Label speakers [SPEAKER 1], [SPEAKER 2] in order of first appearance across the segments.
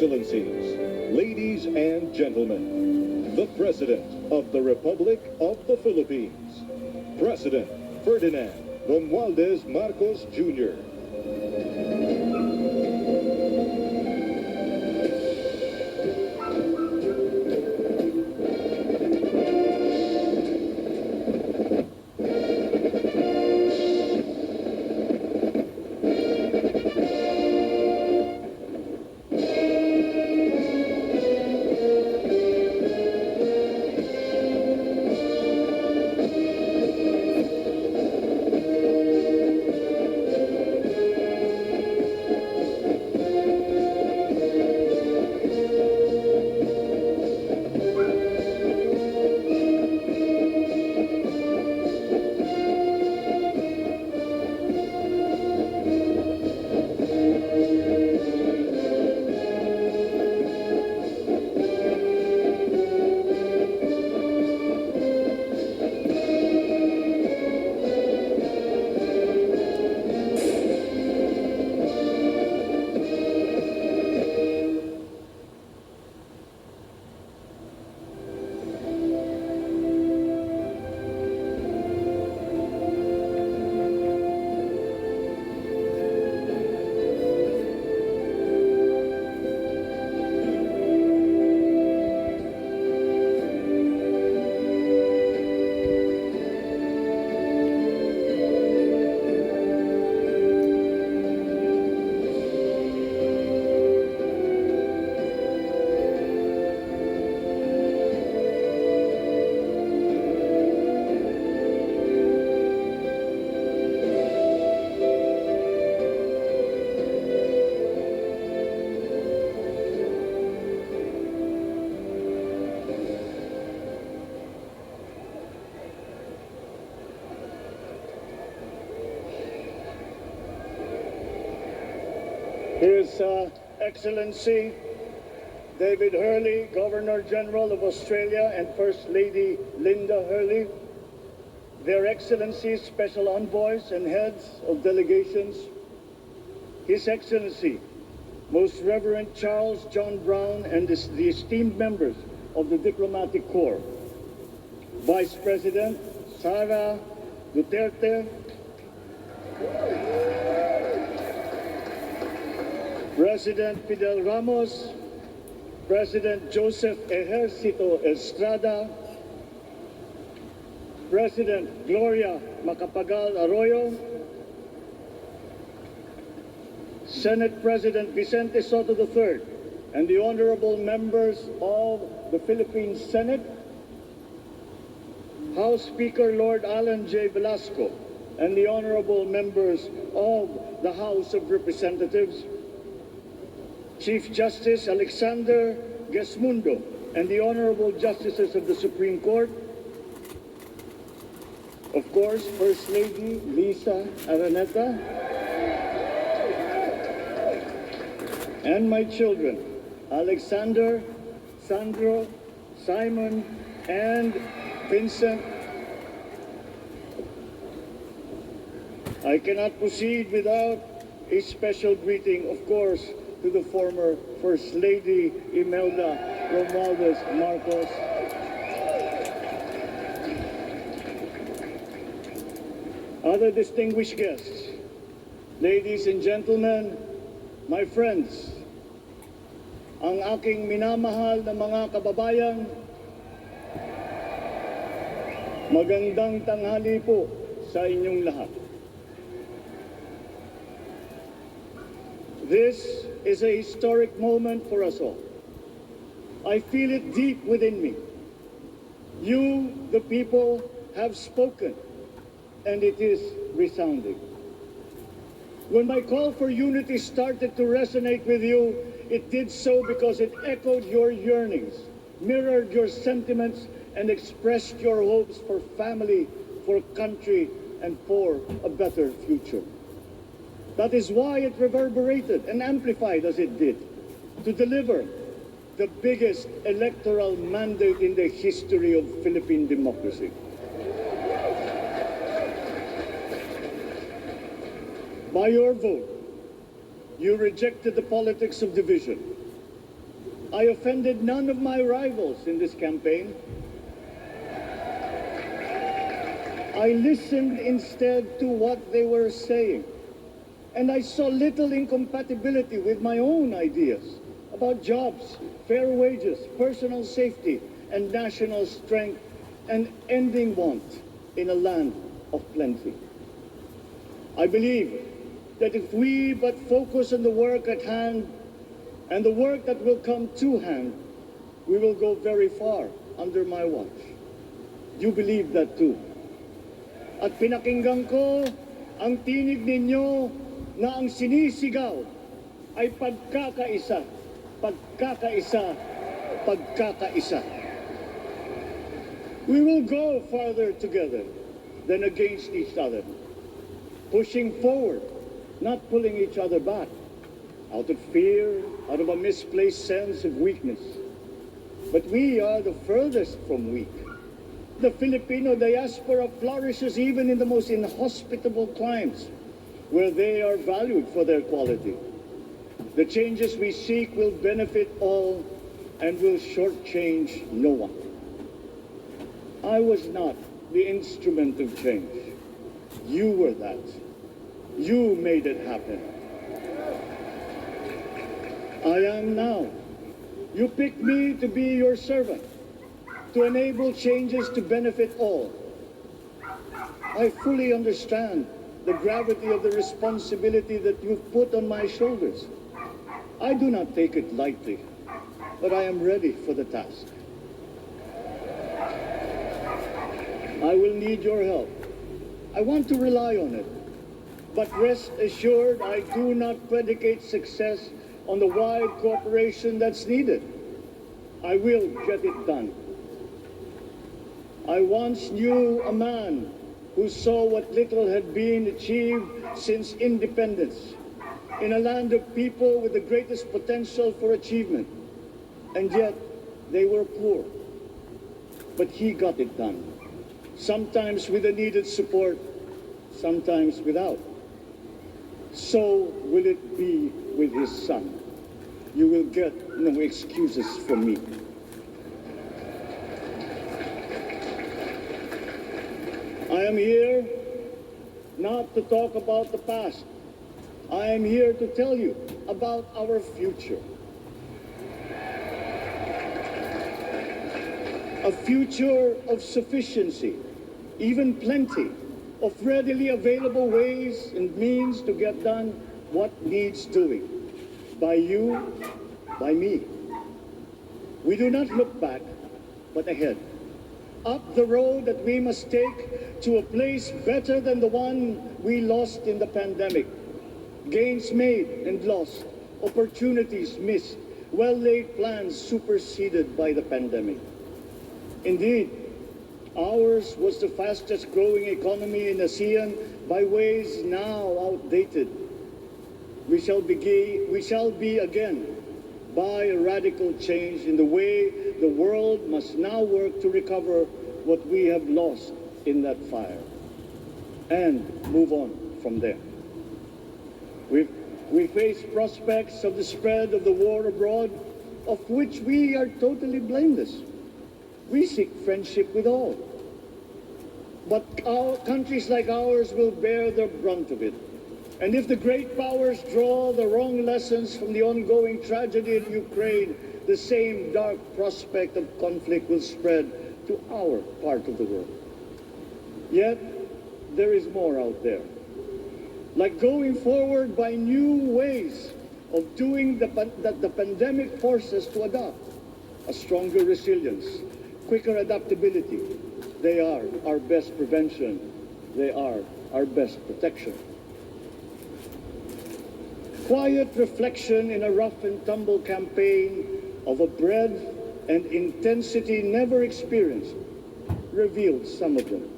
[SPEAKER 1] Excellencies, ladies and gentlemen, the President of the Republic of the Philippines, President Ferdinand Romualdez Marcos Jr.
[SPEAKER 2] His Excellency David Hurley, Governor General of Australia, and First Lady Linda Hurley, Their Excellencies, Special Envoys, and Heads of Delegations, His Excellency, Most Reverend Charles John Brown, and the esteemed members of the Diplomatic Corps, Vice President Sara Duterte, President Fidel Ramos, President Joseph Ejercito Estrada, President Gloria Macapagal Arroyo, Senate President Vicente Soto III, and the honorable members of the Philippine Senate, House Speaker Lord Alan J. Velasco, and the honorable members of the House of Representatives, Chief Justice Alexander Gesmundo, and the honorable justices of the Supreme Court, of course, First Lady Lisa Araneta, and my children, Alexander, Sandro, Simon, and Vincent. I cannot proceed without a special greeting, of course, to the former First Lady Imelda Romualdez Marcos. Other distinguished guests, ladies and gentlemen, my friends, ang aking minamahal na mga kababayan, magandang tanghali po sa inyong lahat. This is a historic moment for us all. I feel it deep within me. You, the people, have spoken, and it is resounding. When my call for unity started to resonate with you, it did so because it echoed your yearnings, mirrored your sentiments, and expressed your hopes for family, for country, and for a better future. That is why it reverberated and amplified as it did, to deliver the biggest electoral mandate in the history of Philippine democracy. By your vote, you rejected the politics of division. I offended none of my rivals in this campaign. I listened instead to what they were saying, and I saw little incompatibility with my own ideas about jobs, fair wages, personal safety, and national strength, and ending want in a land of plenty. I believe that if we but focus on the work at hand and the work that will come to hand, we will go very far under my watch. You believe that too. At pinakinggan ko ang tinig ninyo na ang sinisigaw ay pagkakaisa, pagkakaisa, pagkakaisa. We will go farther together than against each other, pushing forward, not pulling each other back, out of fear, out of a misplaced sense of weakness. But we are the furthest from weak. The Filipino diaspora flourishes even in the most inhospitable climes, where they are valued for their quality. The changes we seek will benefit all and will shortchange no one. I was not the instrument of change. You were that. You made it happen. I am now. You picked me to be your servant, to enable changes to benefit all. I fully understand the gravity of the responsibility that you've put on my shoulders. I do not take it lightly, but I am ready for the task. I will need your help. I want to rely on it. But rest assured, I do not predicate success on the wide cooperation that's needed. I will get it done. I once knew a man who saw what little had been achieved since independence in a land of people with the greatest potential for achievement, and yet they were poor. But he got it done, sometimes with the needed support, sometimes without. So will it be with his son. You will get no excuses from me. I am here not to talk about the past. I am here to tell you about our future. A future of sufficiency, even plenty, of readily available ways and means to get done what needs doing. By you, by me. We do not look back, but ahead. Up the road that we must take to a place better than the one we lost in the pandemic. Gains made and lost, opportunities missed, well-laid plans superseded by the pandemic. Indeed, ours was the fastest growing economy in ASEAN by ways now outdated. We shall be again by a radical change in the way the world must now work to recover what we have lost in that fire and move on from there. We face prospects of the spread of the war abroad, of which we are totally blameless. We seek friendship with all. But countries like ours will bear the brunt of it. And if the great powers draw the wrong lessons from the ongoing tragedy in Ukraine, the same dark prospect of conflict will spread to our part of the world. Yet, there is more out there. Like going forward by new ways of doing that the pandemic forces to adopt. A stronger resilience, quicker adaptability. They are our best prevention. They are our best protection. Quiet reflection in a rough and tumble campaign of a breadth and intensity never experienced revealed some of them,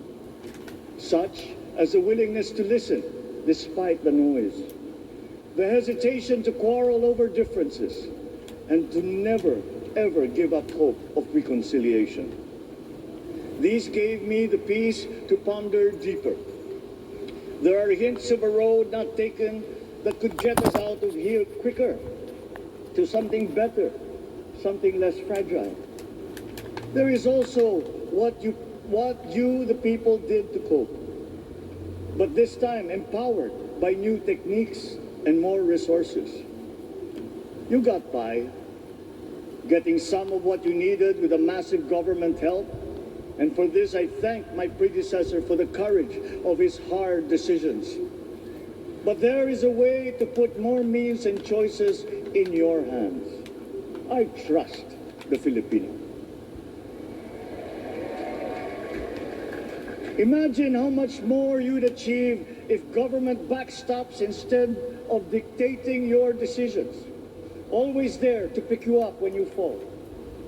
[SPEAKER 2] such as a willingness to listen despite the noise, the hesitation to quarrel over differences, and to never, ever give up hope of reconciliation. These gave me the peace to ponder deeper. There are hints of a road not taken that could get us out of here quicker to something better, something less fragile. There is also what you, the people, did to cope. But this time empowered by new techniques and more resources. You got by, getting some of what you needed with a massive government help. And for this, I thank my predecessor for the courage of his hard decisions. But there is a way to put more means and choices in your hands. I trust the Filipino. Imagine how much more you'd achieve if government backstops instead of dictating your decisions. Always there to pick you up when you fall,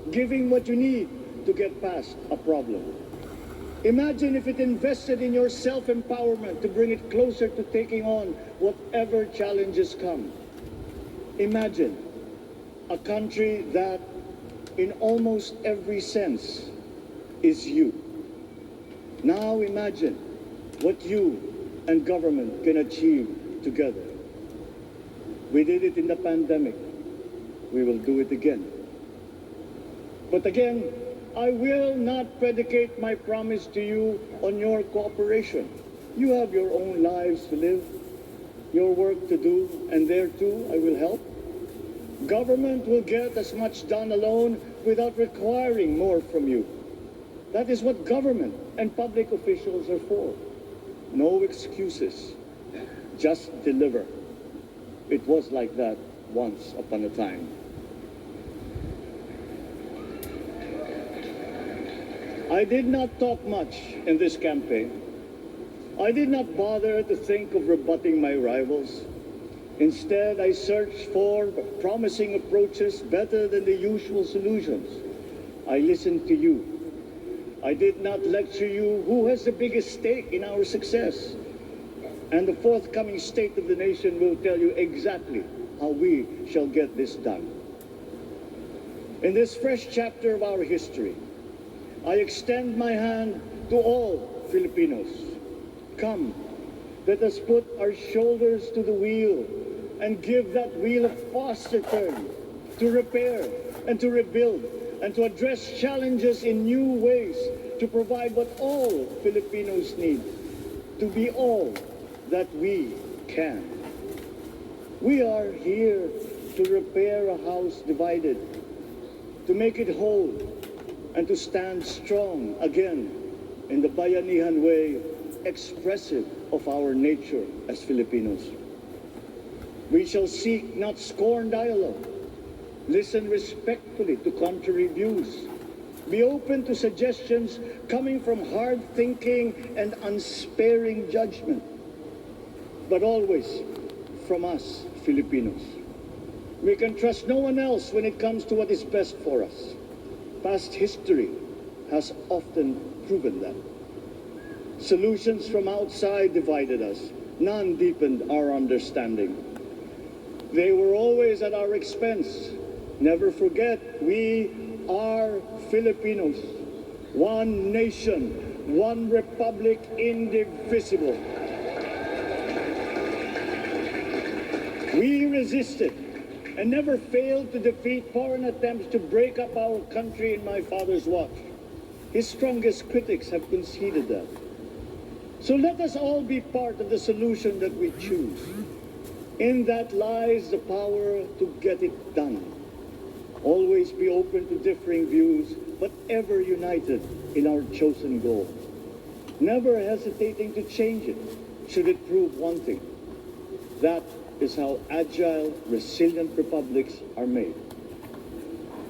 [SPEAKER 2] giving what you need to get past a problem. Imagine if it invested in your self-empowerment to bring it closer to taking on whatever challenges come. Imagine a country that, in almost every sense, is you. Now imagine what you and government can achieve together. We did it in the pandemic. We will do it again. But again, I will not predicate my promise to you on your cooperation. You have your own lives to live, your work to do, and there too I will help. Government will get as much done alone without requiring more from you. That is what government and public officials are for. No excuses, just deliver. It was like that once upon a time. I did not talk much in this campaign. I did not bother to think of rebutting my rivals. Instead, I searched for promising approaches better than the usual solutions. I listened to you. I did not lecture you who has the biggest stake in our success. And the forthcoming State of the Nation will tell you exactly how we shall get this done. In this fresh chapter of our history, I extend my hand to all Filipinos. Come, let us put our shoulders to the wheel and give that wheel a faster turn to repair and to rebuild and to address challenges in new ways to provide what all Filipinos need, to be all that we can. We are here to repair a house divided, to make it whole, and to stand strong again in the Bayanihan way, expressive of our nature as Filipinos. We shall seek, not scorn dialogue, listen respectfully to contrary views, be open to suggestions coming from hard thinking and unsparing judgment, but always from us, Filipinos. We can trust no one else when it comes to what is best for us. Past history has often proven that. Solutions from outside divided us. None deepened our understanding. They were always at our expense. Never forget, we are Filipinos. One nation, one republic, indivisible. We resisted and never failed to defeat foreign attempts to break up our country in my father's watch. His strongest critics have conceded that. So let us all be part of the solution that we choose. In that lies the power to get it done. Always be open to differing views, but ever united in our chosen goal. Never hesitating to change it, should it prove wanting. That is how agile, resilient republics are made.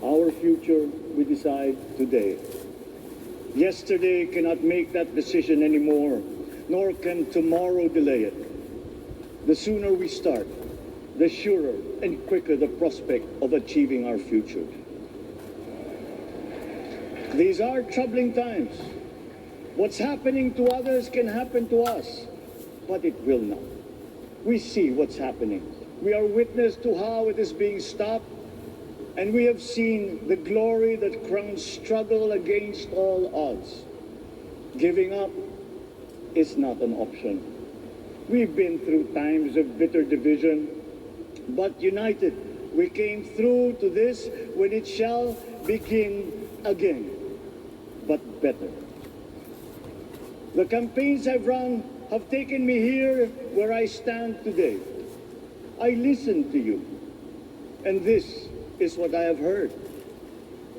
[SPEAKER 2] Our future we decide today. Yesterday cannot make that decision anymore, nor can tomorrow delay it. The sooner we start, the surer and quicker the prospect of achieving our future. These are troubling times. What's happening to others can happen to us, but it will not. We see what's happening. We are witness to how it is being stopped, and we have seen the glory that crowns struggle against all odds. Giving up is not an option. We've been through times of bitter division, but united, we came through to this when it shall begin again, but better. The campaigns I've run have taken me here where I stand today. I listened to you, and this is what I have heard.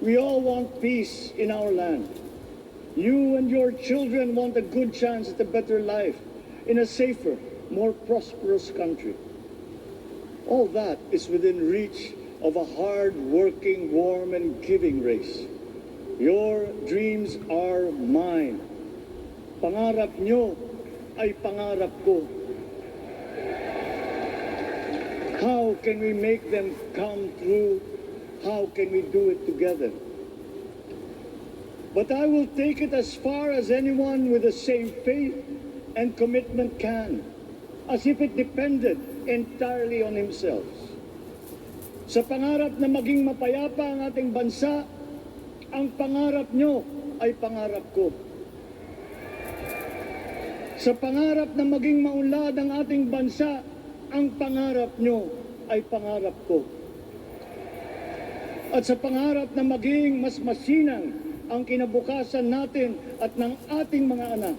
[SPEAKER 2] We all want peace in our land. You and your children want a good chance at a better life in a safer, more prosperous country. All that is within reach of a hard-working, warm, and giving race. Your dreams are mine. Pangarap nyo ay pangarap ko. How can we make them come true? How can we do it together? But I will take it as far as anyone with the same faith and commitment can, as if it depended entirely on himself. Sa pangarap na maging mapayapa ang ating bansa, ang pangarap nyo ay pangarap ko. Sa pangarap na maging maunlad ang ating bansa, ang pangarap nyo ay pangarap ko. At sa pangarap na maging mas masinang ang kinabukasan natin at ng ating mga anak,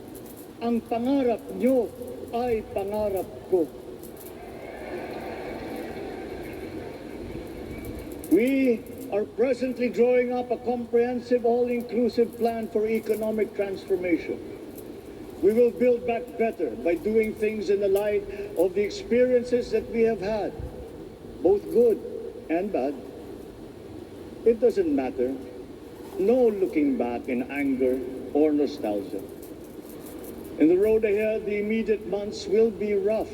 [SPEAKER 2] ang pangarap nyo ay pangarap ko. We are presently drawing up a comprehensive, all-inclusive plan for economic transformation. We will build back better by doing things in the light of the experiences that we have had, both good and bad. It doesn't matter. No looking back in anger or nostalgia. In the road ahead, the immediate months will be rough,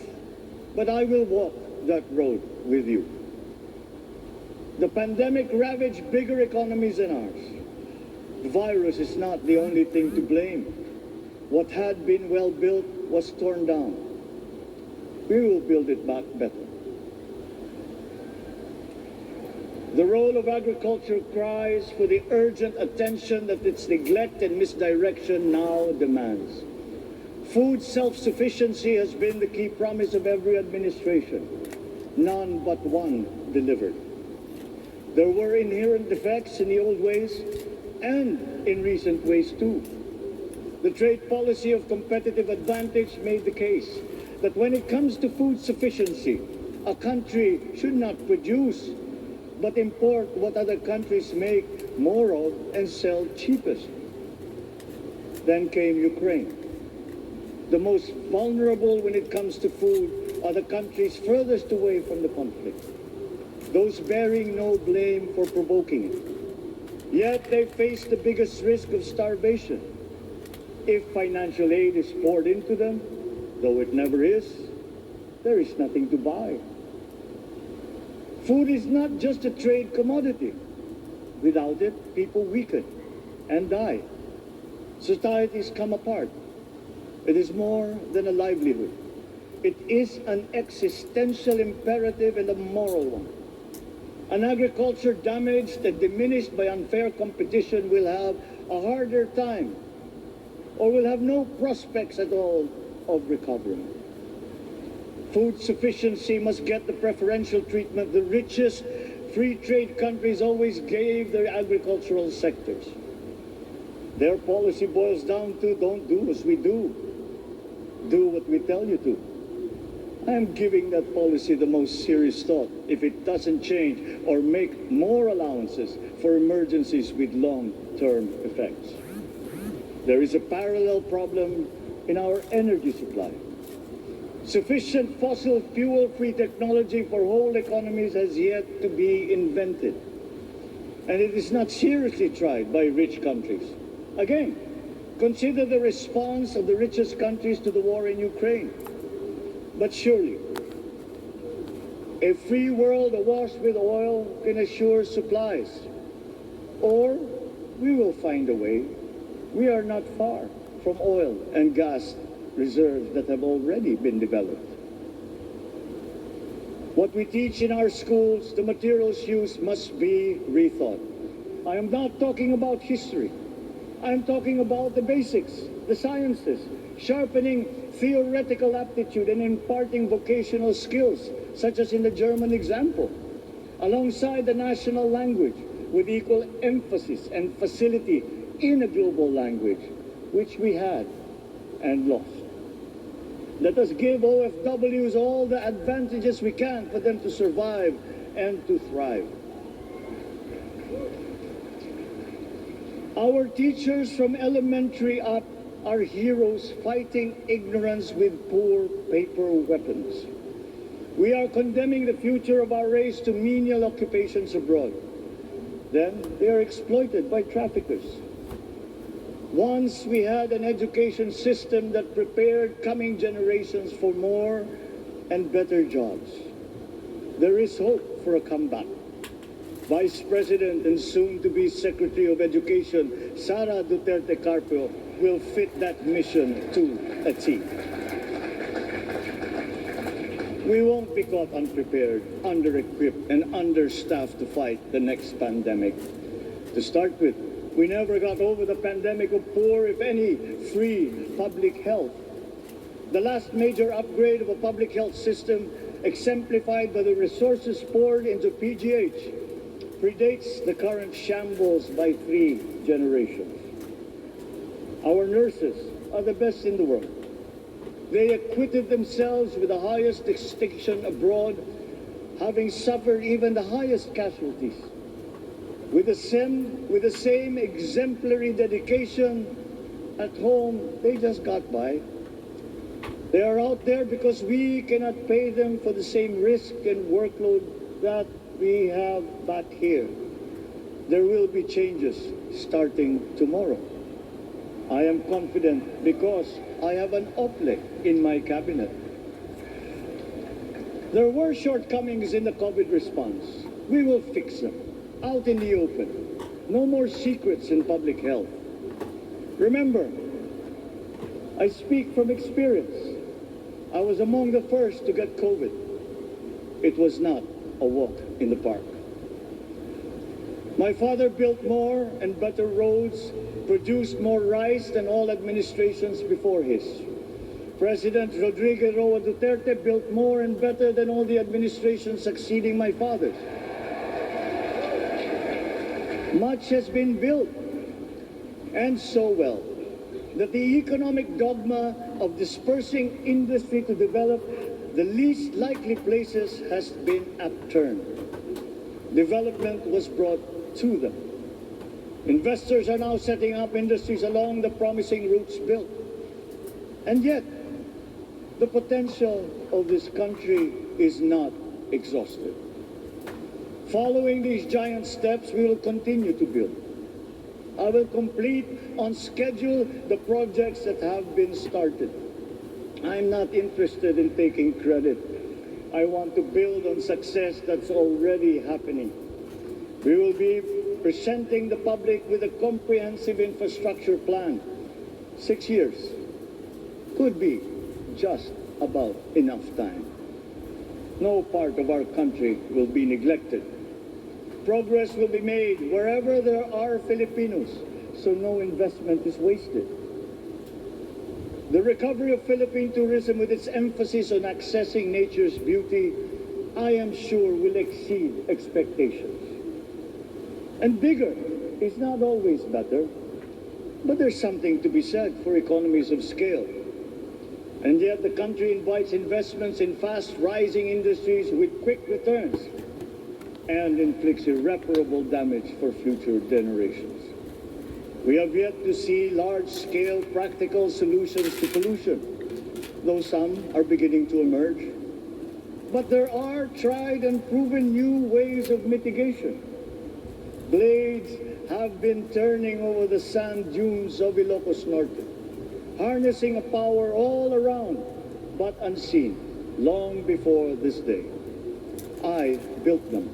[SPEAKER 2] but I will walk that road with you. The pandemic ravaged bigger economies than ours. The virus is not the only thing to blame. What had been well built was torn down. We will build it back better. The role of agriculture cries for the urgent attention that its neglect and misdirection now demands. Food self-sufficiency has been the key promise of every administration. None but one delivered. There were inherent defects in the old ways and in recent ways too. The trade policy of competitive advantage made the case. that when it comes to food sufficiency, a country should not produce but import what other countries make more of and sell cheapest. Then came Ukraine. The most vulnerable when it comes to food are the countries furthest away from the conflict, those bearing no blame for provoking it. Yet they face the biggest risk of starvation. If financial aid is poured into them, though it never is, there is nothing to buy. Food is not just a trade commodity. Without it, people weaken and die. Societies come apart. It is more than a livelihood. It is an existential imperative and a moral one. An agriculture damaged and diminished by unfair competition will have a harder time or will have no prospects at all of recovery. Food sufficiency must get the preferential treatment the richest free trade countries always gave their agricultural sectors. Their policy boils down to don't do as we do. Do what we tell you to. I am giving that policy the most serious thought if it doesn't change or make more allowances for emergencies with long-term effects. There is a parallel problem in our energy supply. Sufficient fossil fuel-free technology for whole economies has yet to be invented. And it is not seriously tried by rich countries. Again, consider the response of the richest countries to the war in Ukraine. But surely, a free world awash with oil can assure supplies. Or we will find a way. We are not far from oil and gas reserves that have already been developed. What we teach in our schools, the materials used must be rethought. I am not talking about history. I am talking about the basics, the sciences, sharpening theoretical aptitude and imparting vocational skills, such as in the German example, alongside the national language with equal emphasis and facility in a global language, which we had and lost. Let us give OFWs all the advantages we can for them to survive and to thrive. Our teachers from elementary up are heroes fighting ignorance with poor paper weapons. We are condemning the future of our race to menial occupations abroad. Then they are exploited by traffickers. Once we had an education system that prepared coming generations for more and better jobs. There is hope for a comeback. Vice President and soon-to-be Secretary of Education, Sara Duterte Carpio, will fit that mission to a T. We won't be caught unprepared, under-equipped, and understaffed to fight the next pandemic. To start with, we never got over the pandemic of poor, if any, free public health. The last major upgrade of a public health system, exemplified by the resources poured into PGH, predates the current shambles by 3 generations. Our nurses are the best in the world. They acquitted themselves with the highest distinction abroad, having suffered even the highest casualties. With the same exemplary dedication at home, they just got by. They are out there because we cannot pay them for the same risk and workload that we have back here. There will be changes starting tomorrow. I am confident because I have an OPLE in my cabinet. There were shortcomings in the COVID response. We will fix them out in the open. No more secrets in public health. Remember, I speak from experience. I was among the first to get COVID. It was not a walk in the park. My father built more and better roads, produced more rice than all administrations before his. President Rodrigo Roa Duterte built more and better than all the administrations succeeding my father's. Much has been built, and so well, that the economic dogma of dispersing industry to develop the least likely places has been upturned. Development was brought to them. Investors are now setting up industries along the promising routes built. And yet, the potential of this country is not exhausted. Following these giant steps, we will continue to build. I will complete on schedule the projects that have been started. I'm not interested in taking credit. I want to build on success that's already happening. We will be presenting the public with a comprehensive infrastructure plan. 6 years could be just about enough time. No part of our country will be neglected. Progress will be made wherever there are Filipinos, so no investment is wasted. The recovery of Philippine tourism with its emphasis on accessing nature's beauty, I am sure will exceed expectations. And bigger is not always better, but there's something to be said for economies of scale. And yet the country invites investments in fast-rising industries with quick returns and inflicts irreparable damage for future generations. We have yet to see large-scale practical solutions to pollution, though some are beginning to emerge. But there are tried and proven new ways of mitigation. Blades have been turning over the sand dunes of Ilocos Norte, harnessing a power all around, but unseen, long before this day. I built them.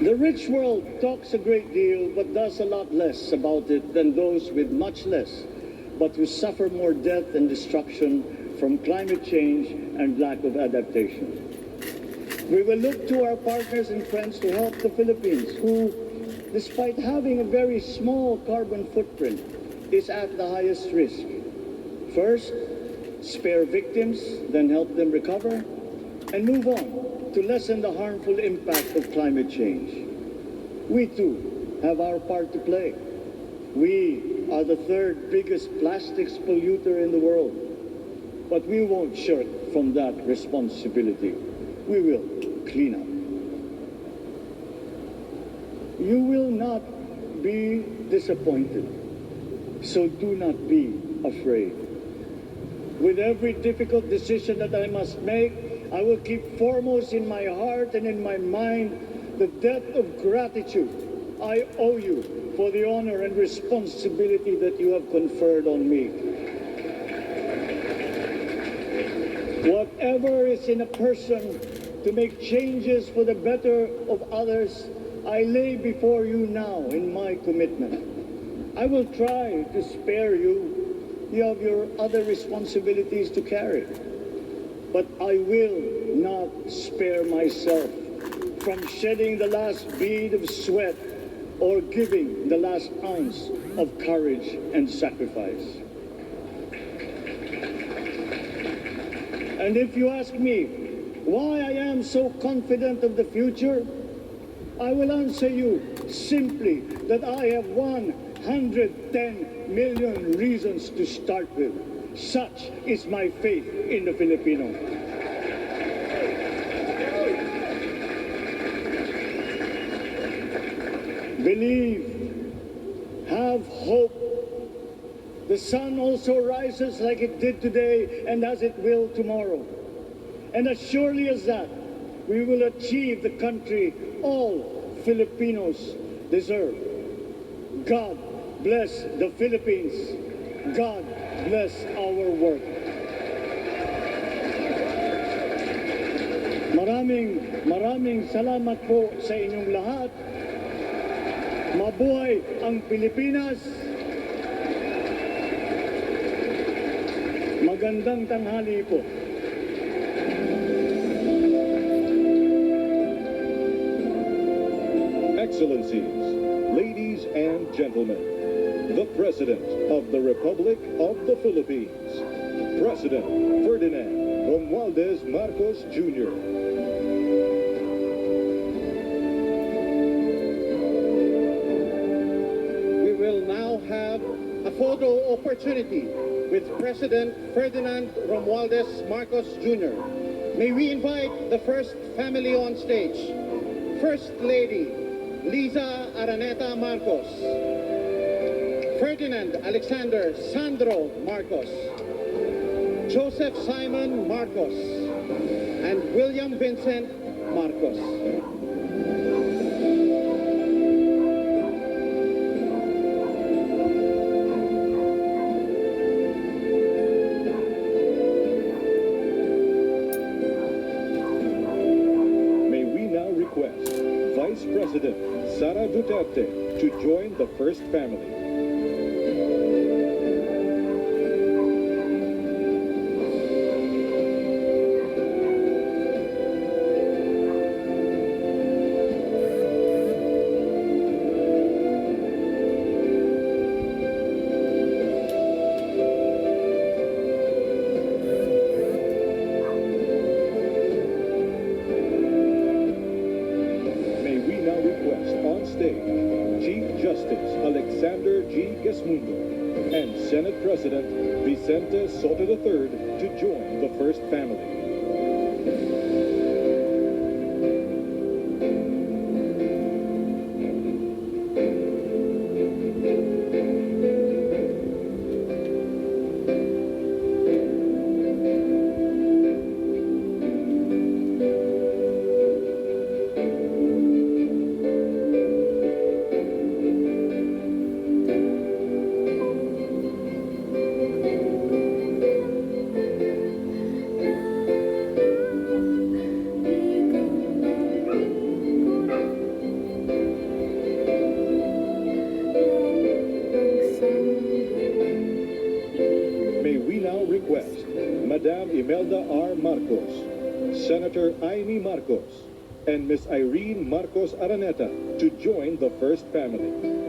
[SPEAKER 2] The rich world talks a great deal, but does a lot less about it than those with much less, but who suffer more death and destruction from climate change and lack of adaptation. We will look to our partners and friends to help the Philippines, who, despite having a very small carbon footprint, is at the highest risk. First, spare victims, then help them recover, and move on to lessen the harmful impact of climate change. We too have our part to play. We are the third biggest plastics polluter in the world, but we won't shirk from that responsibility. We will clean up. You will not be disappointed, so do not be afraid. With every difficult decision that I must make, I will keep foremost in my heart and in my mind the debt of gratitude I owe you for the honor and responsibility that you have conferred on me. Whatever is in a person to make changes for the better of others, I lay before you now in my commitment. I will try to spare you. You have your other responsibilities to carry. But I will not spare myself from shedding the last bead of sweat or giving the last ounce of courage and sacrifice. And if you ask me why I am so confident of the future, I will answer you simply that I have 110 million reasons to start with. Such is my faith in the Filipino. Believe, have hope. The sun also rises like it did today and as it will tomorrow. And as surely as that, we will achieve the country all Filipinos deserve. God bless the Philippines. God bless our work. Maraming salamat po sa inyong lahat. Mabuhay ang Pilipinas. Magandang tanghali po.
[SPEAKER 1] Excellencies, ladies and gentlemen, the President of the Republic of the Philippines, President Ferdinand Romualdez Marcos Jr.
[SPEAKER 3] have a photo opportunity with President Ferdinand Romualdez Marcos Jr. May we invite the first family on stage. First Lady Liza Araneta Marcos, Ferdinand Alexander Sandro Marcos, Joseph Simon Marcos, and William Vincent Marcos.
[SPEAKER 1] May we now request Vice President Sara Duterte to join the first family. Chief Justice Alexander G. Gesmundo and Senate President Vicente Soto III to join the first family. Request Madam Imelda R. Marcos, Senator Amy Marcos, and Miss Irene Marcos Araneta to join the first family.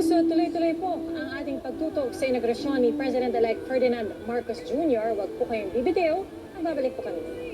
[SPEAKER 4] So tuloy-tuloy po ang ating pagtutok sa inaugurasyon ni President-elect Ferdinand Marcos Jr. Huwag po kayong bibitiw. Babalik po kami.